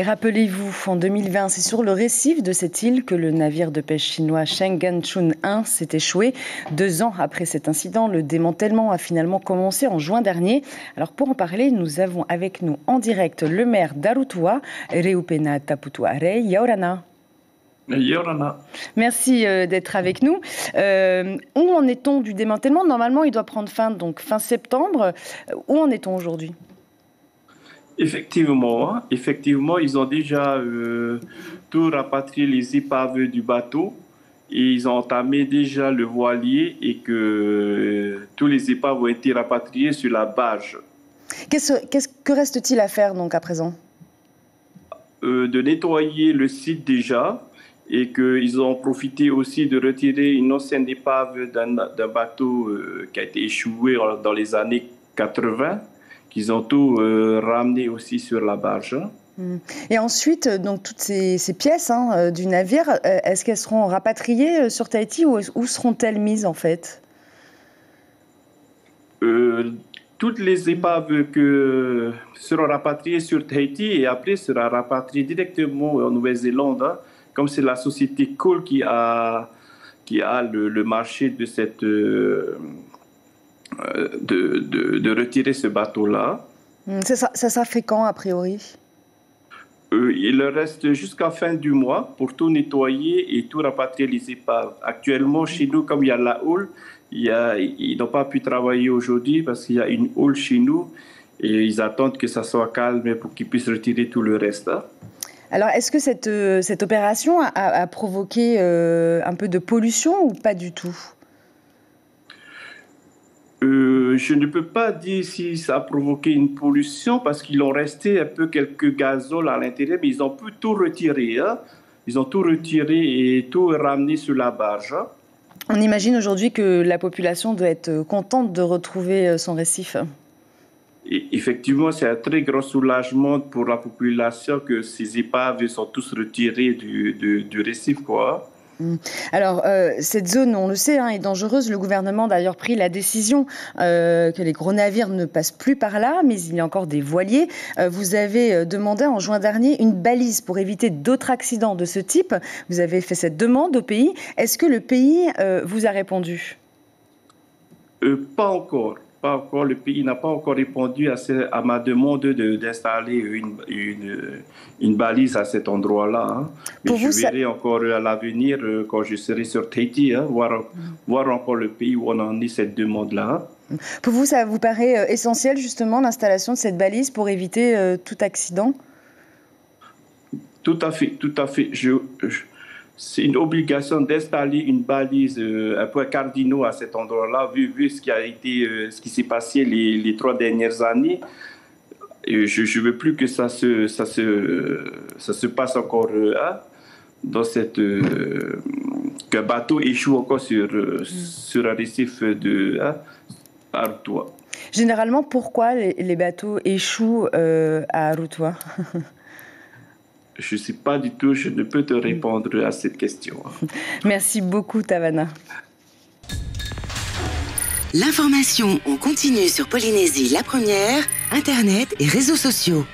Et rappelez-vous, en 2020, c'est sur le récif de cette île que le navire de pêche chinois Chengganchun 1 s'est échoué. 2 ans après cet incident, le démantèlement a finalement commencé en juin dernier. Alors pour en parler, nous avons avec nous en direct le maire d'Arutua, Reupena Taputuare Yaorana. Yorana. Merci d'être avec nous. Où en est-on du démantèlement? Normalement, il doit prendre fin, donc fin septembre. Où en est-on aujourd'hui? Effectivement, ils ont déjà tout rapatrié les épaves du bateau et ils ont entamé déjà le voilier et que tous les épaves ont été rapatriés sur la barge. Que reste-t-il à faire donc à présent? De nettoyer le site déjà et qu'ils ont profité aussi de retirer une ancienne épave d'un bateau qui a été échoué dans les années 80, qu'ils ont tout ramené aussi sur la barge. Et ensuite, donc toutes ces pièces du navire, est-ce qu'elles seront rapatriées sur Tahiti ou où seront-elles mises en fait? Toutes les épaves que seront rapatriées sur Tahiti et après seront rapatriées directement en Nouvelle-Zélande, comme c'est la société Cole qui a le marché de cette de retirer ce bateau-là. Ça sera fait quand a priori? Il leur reste jusqu'à fin du mois pour tout nettoyer et tout rapatrier les épaves. Actuellement, chez nous, comme il y a la houle, ils n'ont pas pu travailler aujourd'hui parce qu'il y a une houle chez nous et ils attendent que ça soit calme pour qu'ils puissent retirer tout le reste. Alors, est-ce que cette opération a provoqué un peu de pollution ou pas du tout? Je ne peux pas dire si ça a provoqué une pollution parce qu'il en restait un peu quelques gazoles à l'intérieur, mais ils ont pu tout retirer. Ils ont tout retiré et tout ramené sur la barge. On imagine aujourd'hui que la population doit être contente de retrouver son récif. Et effectivement, c'est un très grand soulagement pour la population que ces épaves sont tous retirées du récif, quoi. Alors, cette zone, on le sait, est dangereuse. Le gouvernement a d'ailleurs pris la décision que les gros navires ne passent plus par là, mais il y a encore des voiliers. Vous avez demandé en juin dernier une balise pour éviter d'autres accidents de ce type. Vous avez fait cette demande au pays. Est-ce que le pays vous a répondu? Pas encore. Pas encore. Le pays n'a pas encore répondu à ma demande d'installer une balise à cet endroit-là. Mais je verrai encore à l'avenir, quand je serai sur Tahiti, voir encore le pays où on en est cette demande-là. Pour vous, ça vous paraît essentiel justement l'installation de cette balise pour éviter tout accident? Tout à fait, tout à fait. C'est une obligation d'installer une balise, un point cardinal à cet endroit-là, vu ce qui s'est passé les 3 dernières années. Et je veux plus que ça se passe encore dans qu'un bateau échoue encore sur un récif de Arutua. Généralement, pourquoi les bateaux échouent à Arutua? Je ne sais pas du tout, je ne peux te répondre à cette question. Merci beaucoup, Tavana. L'information en continu sur Polynésie la première, Internet et réseaux sociaux.